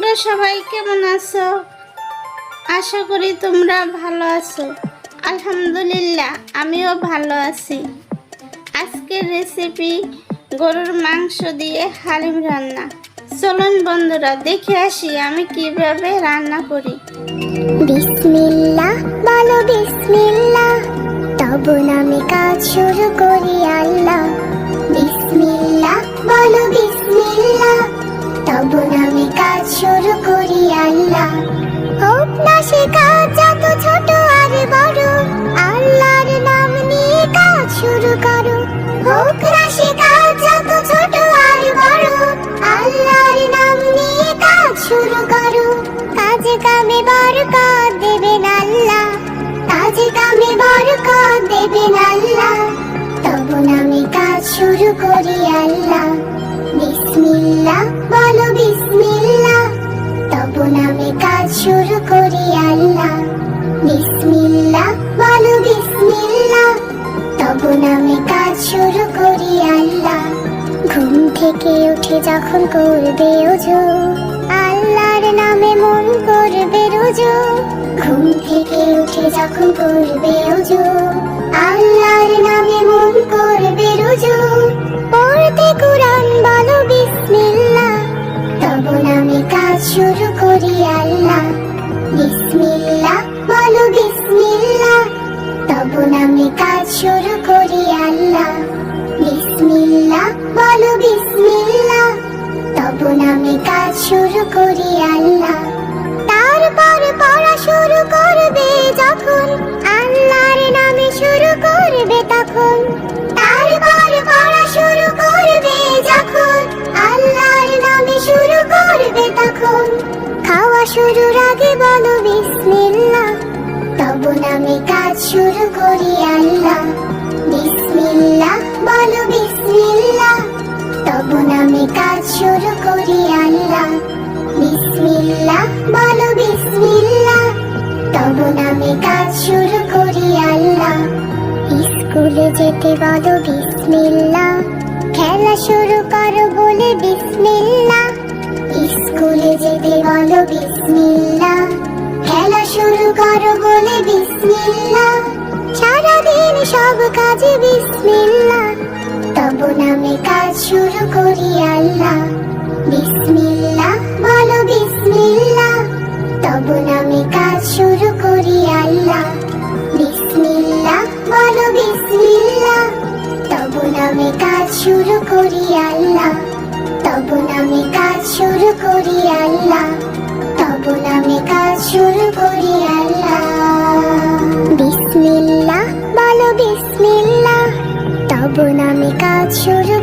তোমরা সবাই কেমন আছো? আশা করি তোমরা ভালো আছো। আলহামদুলিল্লাহ, আমিও ভালো আছি। আজকের রেসিপি গরুর মাংস দিয়ে হালিম রান্না। চলুন বন্ধুরা, দেখে আসি আমি কিভাবে রান্না করি। বিসমিল্লাহ বলো বিসমিল্লাহ, তবু নামে কাজ শুরু করি আল্লাহ। বিসমিল্লাহ বলো বিসমিল্লাহ, তবু নামে কাজ শুরু করি আল্লাহ। হোক না সে কাজ যত ছোট আর বড়, আল্লাহর নাম নিয়ে কাজ শুরু করো। হোক না সে কাজ যত ছোট আর বড়, আল্লাহর নাম নিয়ে কাজ শুরু করো। কাজে কামে বরকত দেবেন আল্লাহ, কাজে কামে বরকত দেবেন আল্লাহ। তবু নামে কাজ শুরু করি আল্লাহ। বিসমিল্লাহ বলো বিসমিল্লাহ, তবু নামে কাজ শুরু করি আল্লাহ। বিসমিল্লাহ বলো বিসমিল্লাহ, তবু নামে কাজ শুরু করি আল্লাহ। ঘুম থেকে উঠে যখন করবে ওযু, আল্লাহর নামে মন করবে রুজু। ঘুম থেকে উঠে যখন করবে ওযু, আল্লাহর নামে মন করবে রুজু। পড়তে কুরআন বলো বিসমিল্লাহ, তবু নামে কাজ শুরু করি আল্লাহ। বিসমিল্লাহ বলো বিসমিল্লাহ, তবু নামে কাজ শুরু করি আল্লাহ। বিসমিল্লাহ বলো বিসমিল্লাহ, তবু নামে কাজ শুরু করি আল্লাহ। তারপর পড়া শুরু করবে যখন, আল্লাহর নামে শুরু করবে তখন। তারপর পড়া শুরু করবে যখন, আল্লাহর নামে শুরু করবে তখন। খাওয়া শুরুর আগে বলো বিসমিল্লাহ, তবু নামে কাজ শুরু করি আল্লাহ। বিসমিল্লাহ বলো বিসমিল্লাহ, তবু নামে কাজ শুরু করি আল্লাহ। বিসমিল্লাহ বলো বিসমিল্লাহ, তবু নামে কাজ শুরু করি আল্লাহ। স্কুলে যেতে বলো বিসমিল্লাহ, খেলা শুরু করো বলে বিসমিল্লাহ। স্কুলে যেতে বলো বিসমিল্লাহ, খেলা শুরু করো বলে বিসমিল্লাহ। সারাদিন সব কাজে বিসমিল্লাহ, তবু নামে কাজ শুরু করি আল্লাহ। বিসমিল্লাহ বলো বিসমিল্লাহ, তবু নামে কাজ শুরু করি আল্লাহ। বিসমিল্লাহ বলো বিসমিল্লাহ, তবু নামে কাজ শুরু করি আল্লাহ। তবু নামে কাজ শুরু করি আল্লাহ, তবু নামে কাজ শুরু করি আল্লাহ। বিসমিল্লাহ বলো বিসমিল্লাহ, তবু নামে কাজ শুরু